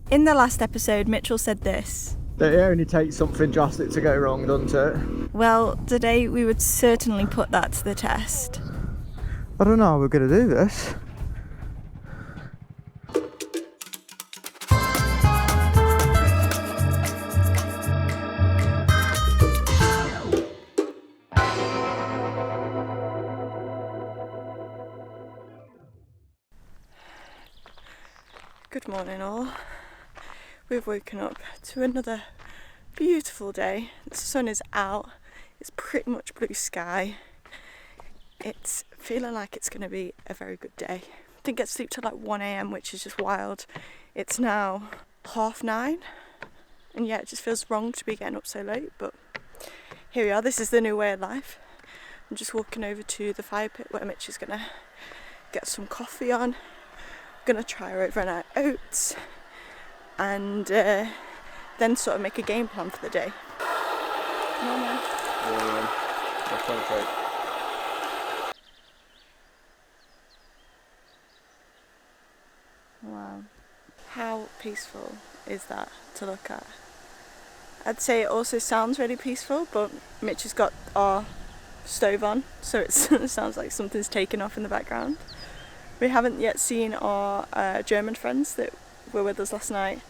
In the last episode, Mitchell said this. That it only takes something drastic to go wrong, doesn't it? Well, today we would certainly put that to the test. I don't know how we're going to do this. Good morning all. We've woken up to another beautiful day. The sun is out, it's pretty much blue sky. It's feeling like it's going to be a very good day. Didn't get to sleep till like 1 AM, which is just wild. It's now 9:30 and yeah, it just feels wrong to be getting up so late, but here we are. This is the new way of life. I'm just walking over to the fire pit where Mitch is going to get some coffee on. Gonna try our overnight oats and then sort of make a game plan for the day. Come on, man. Wow. How peaceful is that to look at? I'd say it also sounds really peaceful, but Mitch has got our stove on, so it sounds like something's taken off in the background. We haven't yet seen our German friends that were with us last night.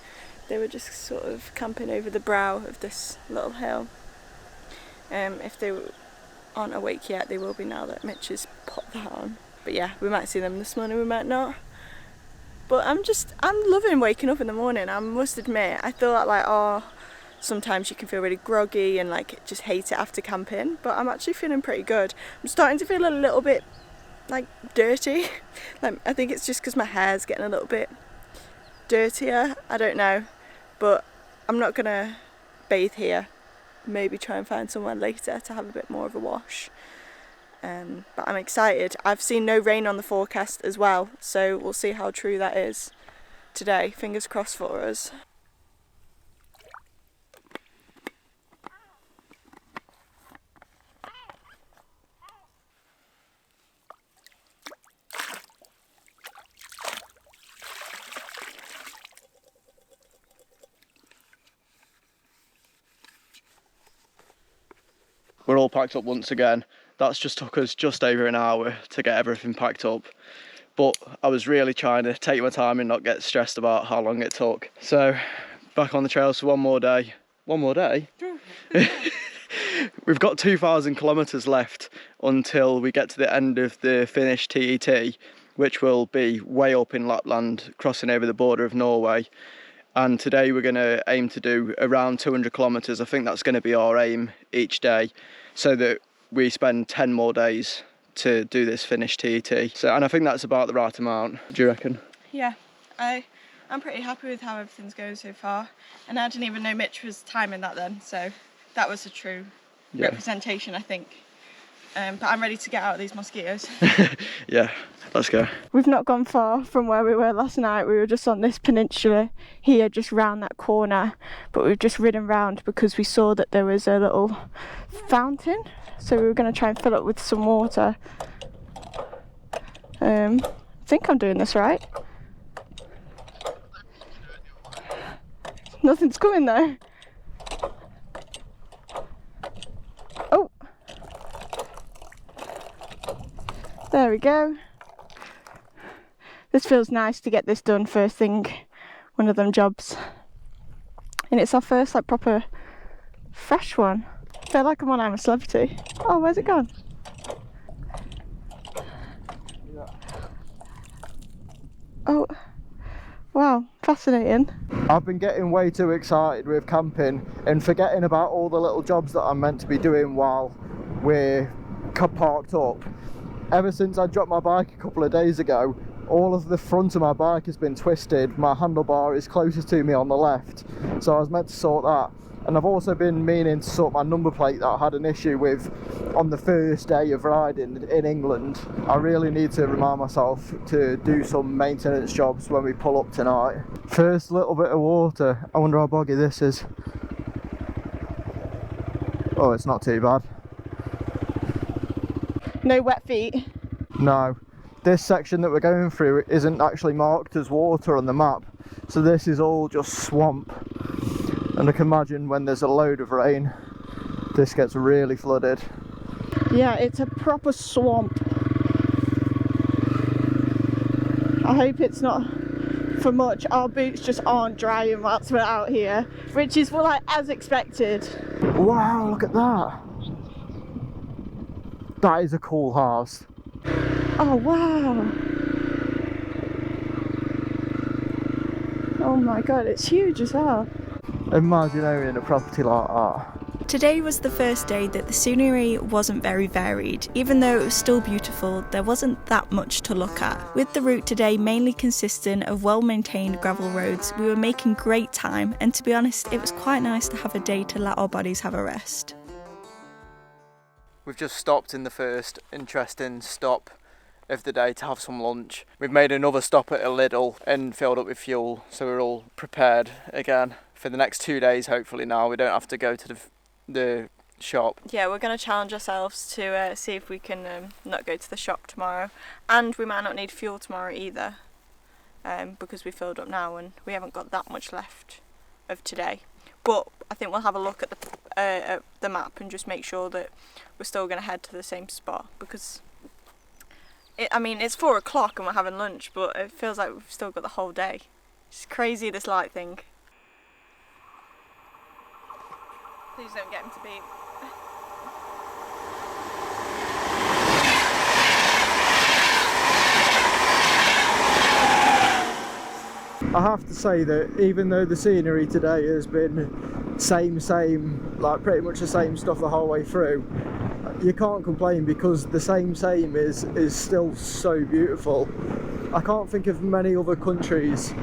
They were just sort of camping over the brow of this little hill. If they aren't awake yet, they will be now that Mitch has put that on. But yeah, we might see them this morning, we might not. But I'm loving waking up in the morning, I must admit. I thought like, sometimes you can feel really groggy and like just hate it after camping, but I'm actually feeling pretty good. I'm starting to feel a little bit like dirty. Like, I think it's just because my hair's getting a little bit dirtier, I don't know, but I'm not gonna bathe here. Maybe try and find somewhere later to have a bit more of a wash, but I'm excited. I've seen no rain on the forecast as well, so we'll see how true that is today. Fingers crossed for us. We're all packed up once again. That's just took us just over an hour to get everything packed up. But I was really trying to take my time and not get stressed about how long it took. So back on the trails for one more day. One more day? We've got 2,000 kilometres left until we get to the end of the Finnish TET, which will be way up in Lapland, crossing over the border of Norway. And today we're going to aim to do around 200 kilometres. I think that's going to be our aim each day, so that we spend 10 more days to do this Finnish TET. So, and I think that's about the right amount. Do you reckon? Yeah, I'm pretty happy with how everything's going so far. And I didn't even know Mitch was timing that then, so that was a true representation, I think. But I'm ready to get out of these mosquitoes. Yeah, let's go. We've not gone far from where we were last night. We were just on this peninsula here, just round that corner. But we've just ridden round because we saw that there was a little fountain. So we were going to try and fill it with some water. I think I'm doing this right. Nothing's coming though. Oh. There we go. This feels nice to get this done first thing, one of them jobs. And it's our first like proper fresh one. I feel like I'm a Celebrity. Oh, where's it gone? Oh, wow, fascinating. I've been getting way too excited with camping and forgetting about all the little jobs that I'm meant to be doing while we're parked up. Ever since I dropped my bike a couple of days ago, all of the front of my bike has been twisted. My handlebar is closest to me on the left, so I was meant to sort that. And I've also been meaning to sort my number plate that I had an issue with on the first day of riding in England. I really need to remind myself to do some maintenance jobs when we pull up tonight. First little bit of water. I wonder how boggy this is. Oh, it's not too bad. No wet feet. No. this section that we're going through isn't actually marked as water on the map, so this is all just swamp. And I can imagine when there's a load of rain, this gets really flooded. Yeah, it's a proper swamp. I hope it's not for much. Our boots just aren't drying whilst we're out here, which is like as expected. Wow, look at that. That is a cool house. Oh wow. Oh my god, it's huge as well. Imagine owning a property like that. Today was the first day that the scenery wasn't very varied. Even though it was still beautiful, there wasn't that much to look at. With the route today mainly consisting of well-maintained gravel roads, we were making great time, and to be honest, it was quite nice to have a day to let our bodies have a rest. We've just stopped in the first interesting stop of the day to have some lunch. We've made another stop at a Lidl and filled up with fuel, so we're all prepared again for the next 2 days. Hopefully now we don't have to go to the shop. Yeah, we're going to challenge ourselves to see if we can not go to the shop tomorrow, and we might not need fuel tomorrow either, because we filled up now and we haven't got that much left of today. But I think we'll have a look at the map and just make sure that we're still going to head to the same spot, because it's 4 o'clock and we're having lunch, but it feels like we've still got the whole day. It's crazy, this light thing. Please don't get him to beep. I have to say that even though the scenery today has been same, like pretty much the same stuff the whole way through, you can't complain, because the same is still so beautiful. I can't think of many other countries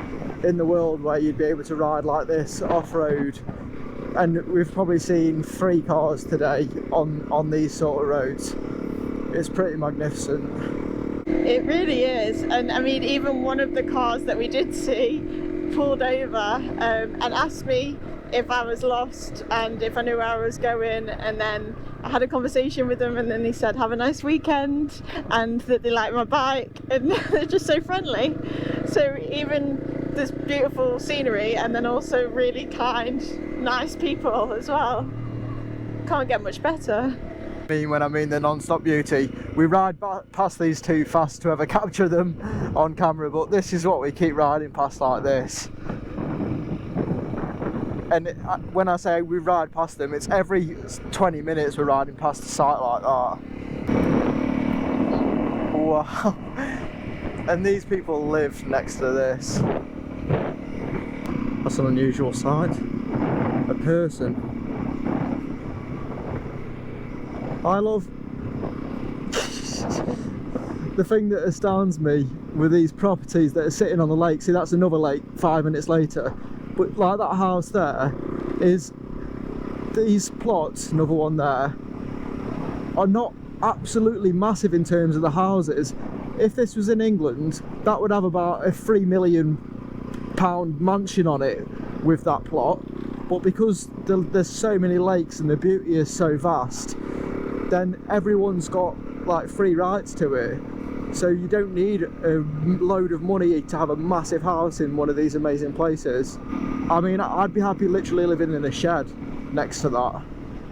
in the world where you'd be able to ride like this off-road, and we've probably seen 3 cars today on these sort of roads. It's pretty magnificent. It really is, and even one of the cars that we did see pulled over and asked me if I was lost and if I knew where I was going, and then I had a conversation with them, and then he said have a nice weekend and that they like my bike, and they're just so friendly. So even this beautiful scenery and then also really kind, nice people as well. Can't get much better. When I mean the non-stop beauty, we ride past these too fast to ever capture them on camera, but this is what we keep riding past like this. And when I say we ride past them, it's every 20 minutes we're riding past a site like that. Wow. And these people live next to this. That's an unusual sight. A person. I love the thing that astounds me with these properties that are sitting on the lake. See, that's another lake 5 minutes later. But like that house there, is these plots, another one there, are not absolutely massive in terms of the houses. If this was in England, that would have about a £3 million mansion on it with that plot. But because there's so many lakes and the beauty is so vast, then everyone's got like free rights to it. So you don't need a load of money to have a massive house in one of these amazing places. I mean, I'd be happy literally living in a shed next to that.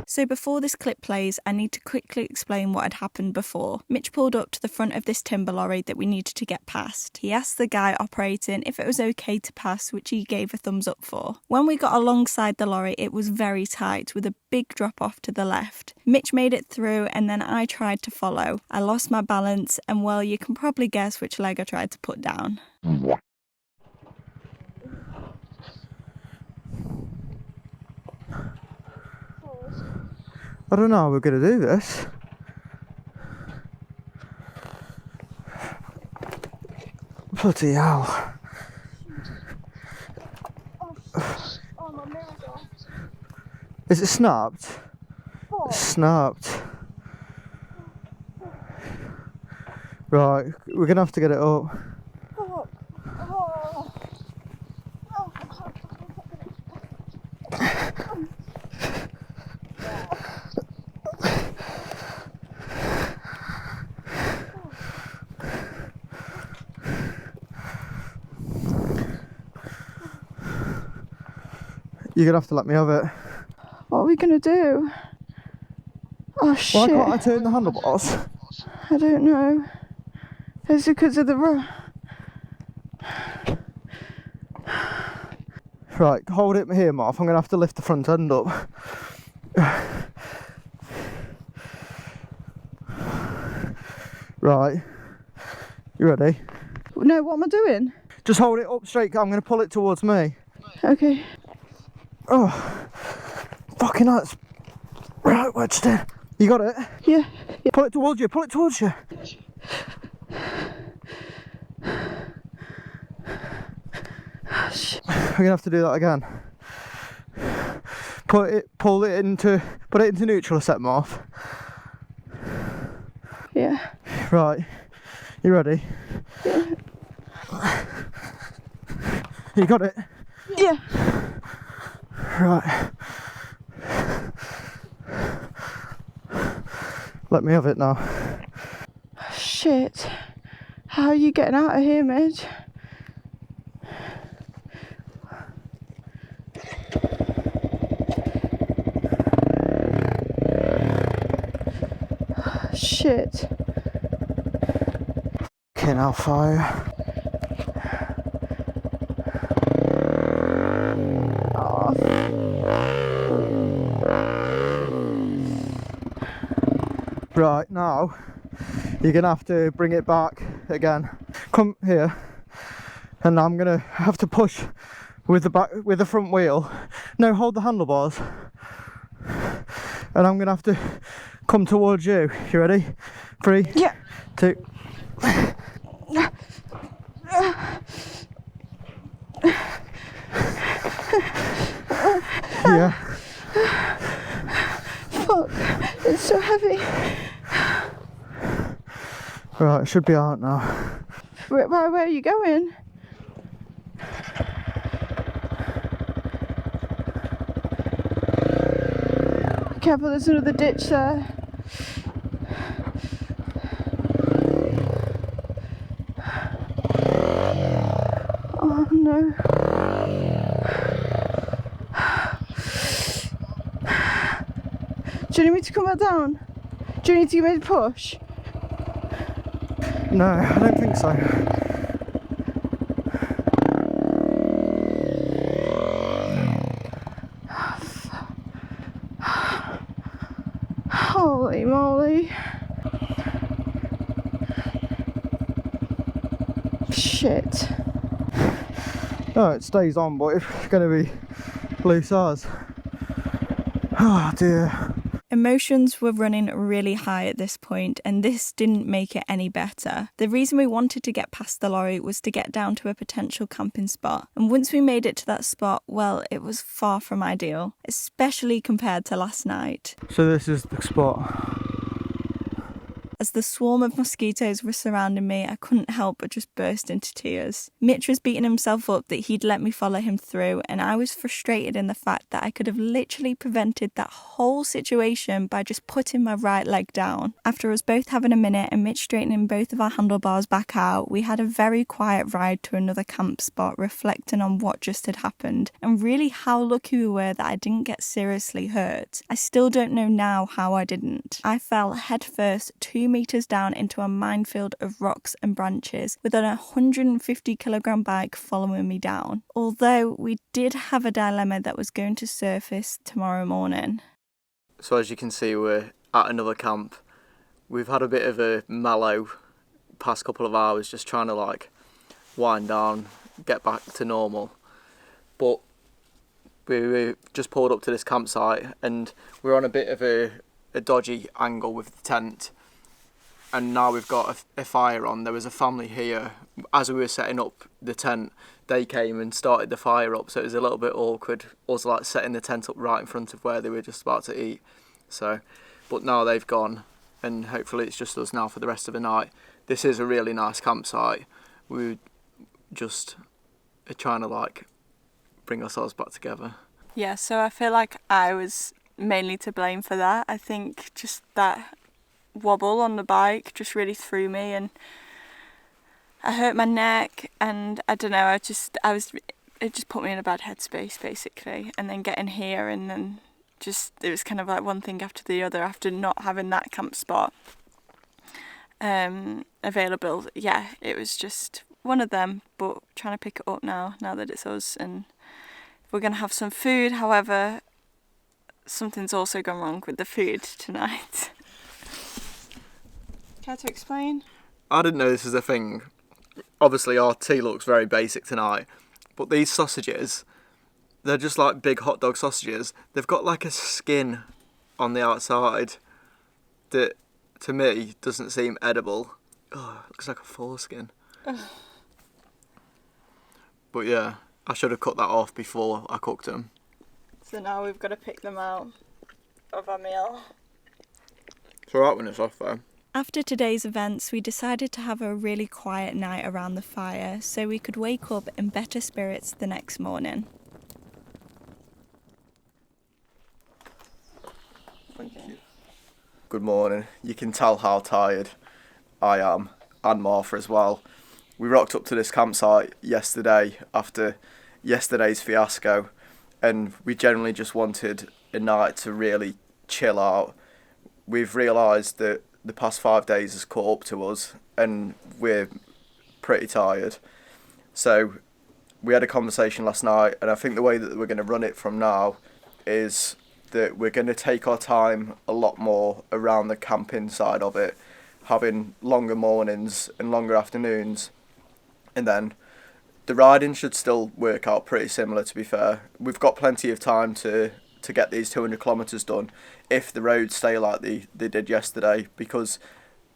So before this clip plays, I need to quickly explain what had happened before. Mitch pulled up to the front of this timber lorry that we needed to get past. He asked the guy operating if it was okay to pass, which he gave a thumbs up for. When we got alongside the lorry, it was very tight with a big drop off to the left. Mitch made it through and then I tried to follow. I lost my balance and, well, you can probably guess which leg I tried to put down. I don't know how we're going to do this. Bloody hell. Oh, my mirror's off. Is it snapped? Oh. It's snapped. Right, we're going to have to get it up. Oh. Oh. You're gonna have to let me have it. What are we gonna do? Oh shit. Why can't I turn the handlebars? I don't know. Is it because of the Right, hold it here, Marv. I'm gonna have to lift the front end up. Right. You ready? No, what am I doing? Just hold it up straight. I'm gonna pull it towards me. Okay. Oh, fucking hell, it's right wedged in. You got it? Yeah. Pull it towards you, pull it towards you. We're gonna have to do that again. Put it into neutral a sec, Marv. Yeah. Right, you ready? Yeah. You got it? Yeah. Right. Let me have it now. Shit. How are you getting out of here, Mitch? Shit. Fucking hellfire. Oh. Right, now you're gonna have to bring it back again. Come here, and I'm gonna have to push with the front wheel. No, hold the handlebars, and I'm gonna have to come towards you. You ready? 3, Yeah. 2. Yeah. Fuck. It's so heavy. Right, it should be out now. Where are you going? Careful, there's another ditch there. Oh no. Do you need me to come back down? Do you need to give me a push? No, I don't think so. Holy moly. Shit. No, it stays on, but it's going to be loose ours. Oh dear. Emotions were running really high at this point, and this didn't make it any better. The reason we wanted to get past the lorry was to get down to a potential camping spot, and once we made it to that spot, well, it was far from ideal, especially compared to last night. So this is the spot. As the swarm of mosquitoes were surrounding me, I couldn't help but just burst into tears. Mitch was beating himself up that he'd let me follow him through, and I was frustrated in the fact that I could have literally prevented that whole situation by just putting my right leg down. After us both having a minute and Mitch straightening both of our handlebars back out, we had a very quiet ride to another camp spot, reflecting on what just had happened, and really how lucky we were that I didn't get seriously hurt. I still don't know now how I didn't. I fell headfirst 2 meters down into a minefield of rocks and branches with an 150-kilogram bike following me down. Although we did have a dilemma that was going to surface tomorrow morning. So as you can see, we're at another camp. We've had a bit of a mellow past couple of hours, just trying to like wind down, get back to normal. But we just pulled up to this campsite and we're on a bit of a dodgy angle with the tent. And now we've got a fire on. There was a family here. As we were setting up the tent, they came and started the fire up, so it was a little bit awkward. Also, like setting the tent up right in front of where they were just about to eat. So, but now they've gone, and hopefully it's just us now for the rest of the night. This is a really nice campsite. We just are trying to like bring ourselves back together. Yeah, so I feel like I was mainly to blame for that. I think just that wobble on the bike just really threw me, and I hurt my neck, and I don't know, I was it just put me in a bad headspace basically, and then getting here and then just it was kind of like one thing after the other after not having that camp spot available. Yeah, it was just one of them, but trying to pick it up now that it's us, and we're gonna have some food. However, something's also gone wrong with the food tonight. Care to explain? I didn't know this was a thing. Obviously our tea looks very basic tonight, but these sausages, they're just like big hot dog sausages. They've got like a skin on the outside that to me doesn't seem edible. Oh, it looks like a foreskin. But yeah, I should have cut that off before I cooked them. So now we've got to pick them out of our meal. It's alright when it's off though. After today's events, we decided to have a really quiet night around the fire so we could wake up in better spirits the next morning. Thank you. Good morning. You can tell how tired I am, and Martha as well. We rocked up to this campsite yesterday after yesterday's fiasco, and we generally just wanted a night to really chill out. We've realised that the past 5 days has caught up to us and we're pretty tired. So we had a conversation last night, and I think the way that we're going to run it from now is that we're going to take our time a lot more around the camping side of it, having longer mornings and longer afternoons, and then the riding should still work out pretty similar, to be fair. We've got plenty of time to get these 200 kilometres done if the roads stay like they did yesterday, because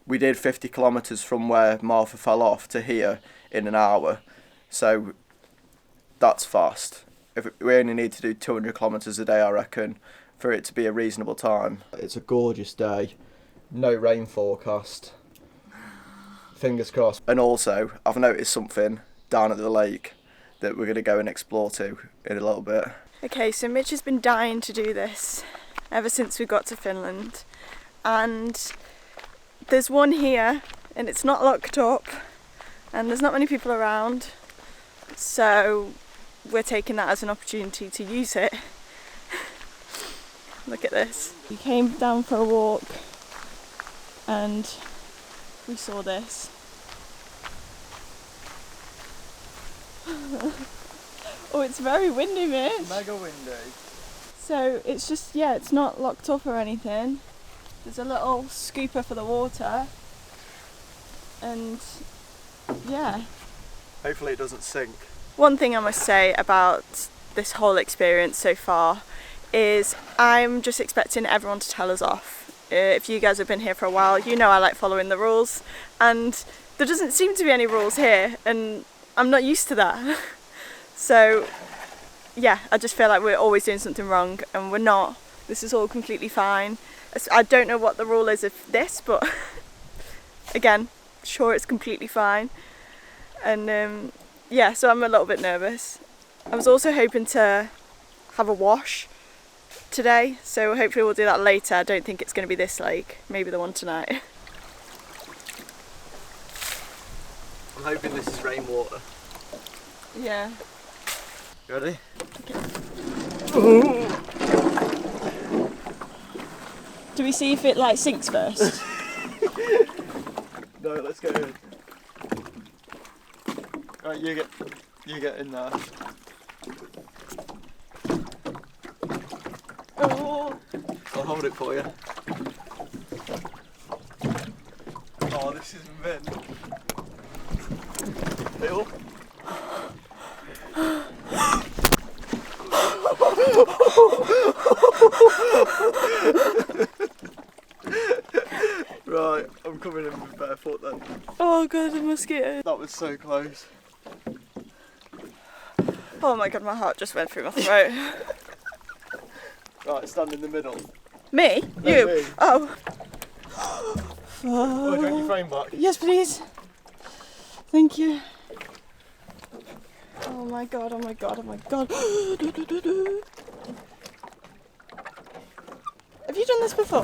we did 50 kilometres from where Martha fell off to here in an hour, so that's fast. We only need to do 200 kilometres a day, I reckon, for it to be a reasonable time. It's a gorgeous day, no rain forecast, fingers crossed. And also, I've noticed something down at the lake that we're going to go and explore to in a little bit. Okay, so Mitch has been dying to do this ever since we got to Finland, and there's one here and it's not locked up and there's not many people around, so we're taking that as an opportunity to use it. Look at this. We came down for a walk and we saw this. Oh, it's very windy, Mitch. Mega windy. So it's just, yeah, it's not locked up or anything. There's a little scooper for the water. And yeah. Hopefully it doesn't sink. One thing I must say about this whole experience so far is I'm just expecting everyone to tell us off. If you guys have been here for a while, you know I like following the rules, and there doesn't seem to be any rules here, and I'm not used to that. So yeah, I just feel like we're always doing something wrong, and we're not. This is all completely fine. I don't know what the rule is of this, but again, sure, it's completely fine. And yeah, so I'm a little bit nervous. I was also hoping to have a wash today, so hopefully we'll do that later. I don't think it's going to be this lake, maybe the one tonight. I'm hoping this is rainwater. Yeah. You ready? Okay. Do we see if it like sinks first? No, let's go in. Right, you get in there. Oh. I'll hold it for you. Oh, this is mint. Feel? Right, I'm coming in with barefoot then. Oh god, a mosquito. That was so close. Oh my god, my heart just went through my throat. Right, stand in the middle. Me? No, You? me. Oh. Oh, do you want your phone back? Yes, please. Thank you. Oh my god, oh my god, oh my god. Have you done this before?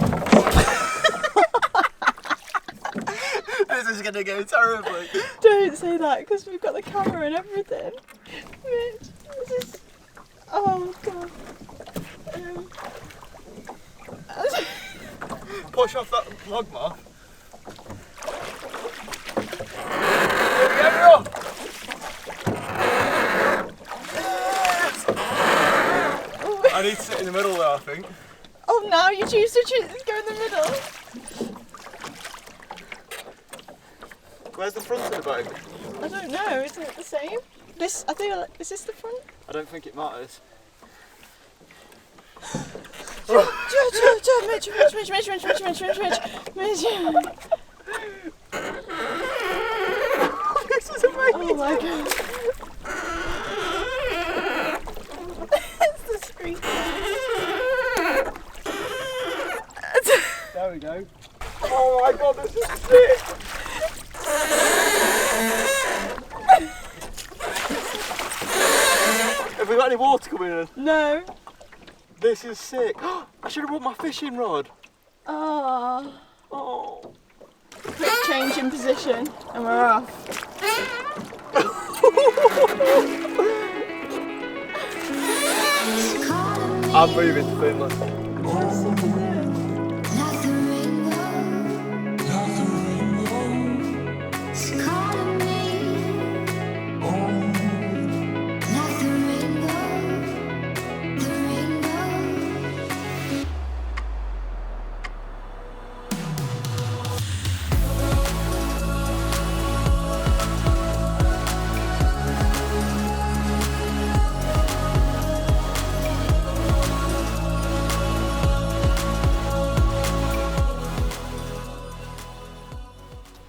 This is gonna go terribly. Don't say that, because we've got the camera and everything. Mitch, this is... Oh, God. Push off that plug, Mark. I need to sit in the middle there, I think. Oh, now you choose to go in the middle. Where's the front of the boat? I don't know, isn't it the same? This, I think, is this the front? I don't think it matters. Mitch. This is amazing. Oh my God. It's the screen. There we go. Oh my God, this is sick. Have we got any water coming in? No. This is sick. I should have brought my fishing rod. Oh. Oh. Quick change in position and we're off. I'm moving to Finland.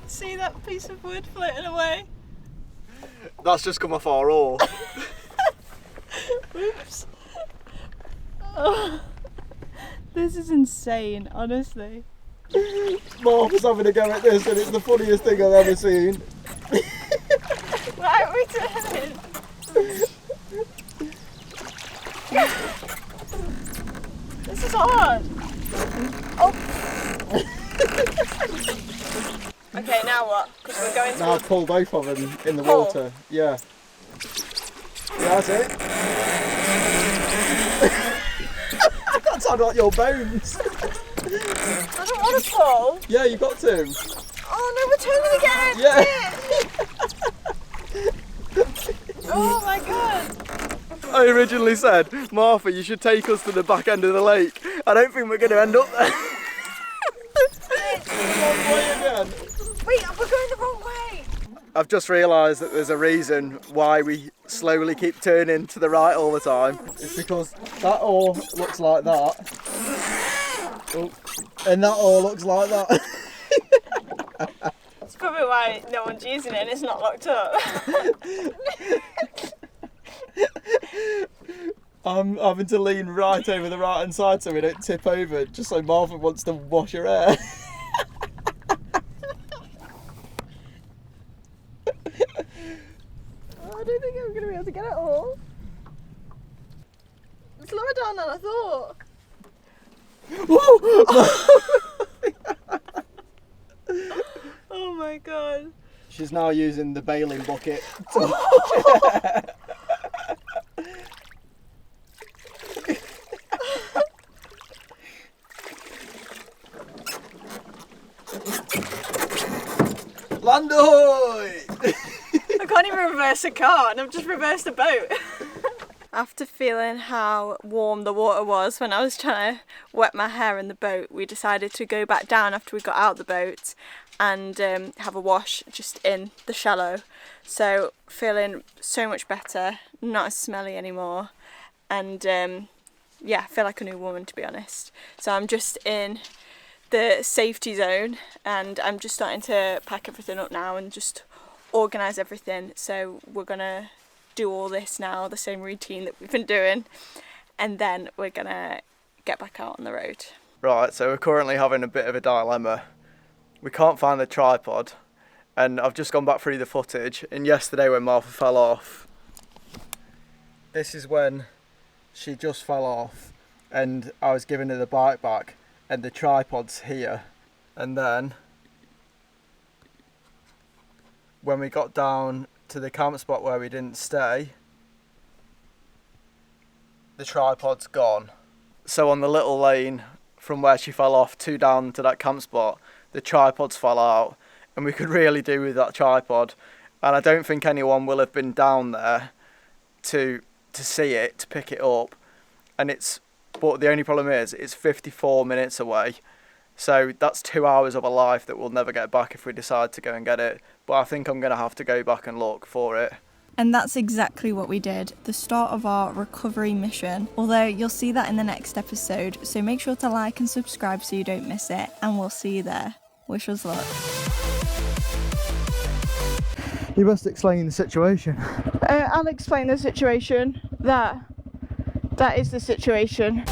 See that piece of wood floating away? That's just come off our oar. Oops. Oh, this is insane, honestly. Martha's having a go at this and it's the funniest thing I've ever seen. Why are we turning? This is hard. Oh. Okay, now what? Because we're going to... Now pull both of them in the Pull. water. Yeah. Yeah, that's it. That sounded like your bones. I don't want to pull. Yeah, you got to. Oh no, we're turning again. Yeah. Oh my God. I originally said, Martha, you should take us to the back end of the lake. I don't think we're going to end up there. Wait, we're going the wrong way. I've just realised that there's a reason why we slowly keep turning to the right all the time. It's because that oar looks like that. Oh, and that oar looks like that. That's probably why no one's using it and it's not locked up. I'm having to lean right over the right hand side so we don't tip over, just so Martha wants to wash her hair. Oh, I don't think I'm going to be able to get it all. It's lower down than I thought. Oh my God. She's now using the bailing bucket. Land ahoy! I can't even reverse a car and I've just reversed a boat. After feeling how warm the water was when I was trying to wet my hair in the boat, we decided to go back down after we got out the boat and have a wash just in the shallow. So feeling so much better, not as smelly anymore, and yeah, I feel like a new woman, to be honest. So I'm just in the safety zone and I'm just starting to pack everything up now and just organise everything. So we're gonna do all this now, the same routine that we've been doing, and then we're gonna get back out on the road. Right, so we're currently having a bit of a dilemma. We can't find the tripod, and I've just gone back through the footage, and yesterday when Martha fell off, this is when she just fell off and I was giving her the bike back and the tripod's here, and then when we got down to the camp spot where we didn't stay, the tripod's gone. So on the little lane from where she fell off to down to that camp spot, the tripods fell out, and we could really do with that tripod. And I don't think anyone will have been down there to see it, to pick it up. But the only problem is it's 54 minutes away. So that's 2 hours of a life that we'll never get back if we decide to go and get it. But I think I'm going to have to go back and look for it. And that's exactly what we did, the start of our recovery mission. Although you'll see that in the next episode, so make sure to like and subscribe so you don't miss it, and we'll see you there. Wish us luck. You must explain the situation. I'll explain the situation. That is the situation.